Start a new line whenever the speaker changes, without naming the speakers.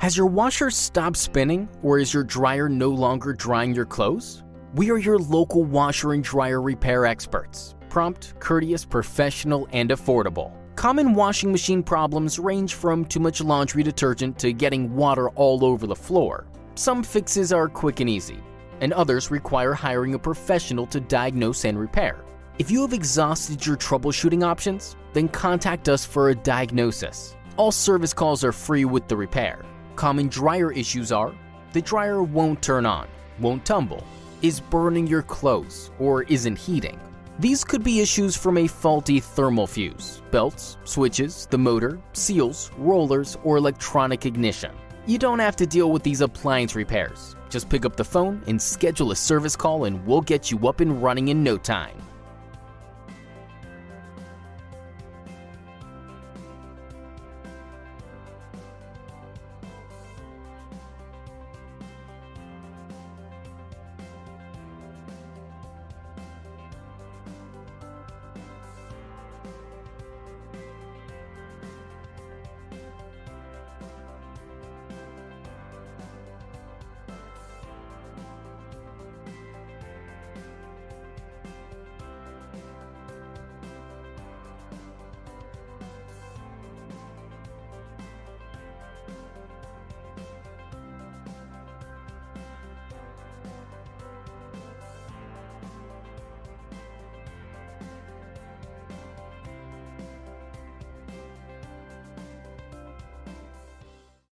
Has your washer stopped spinning, or is your dryer no longer drying your clothes? We are your local washer and dryer repair experts. Prompt, courteous, professional, and affordable. Common washing machine problems range from too much laundry detergent to getting water all over the floor. Some fixes are quick and easy, and others require hiring a professional to diagnose and repair. If you have exhausted your troubleshooting options, then contact us for a diagnosis. All service calls are free with the repair. Common dryer issues are: the dryer won't turn on, won't tumble, is burning your clothes, or isn't heating. These could be issues from a faulty thermal fuse, belts, switches, the motor, seals, rollers, or electronic ignition. You don't have to deal with these appliance repairs. Just pick up the phone and schedule a service call, and we'll get you up and running in no time.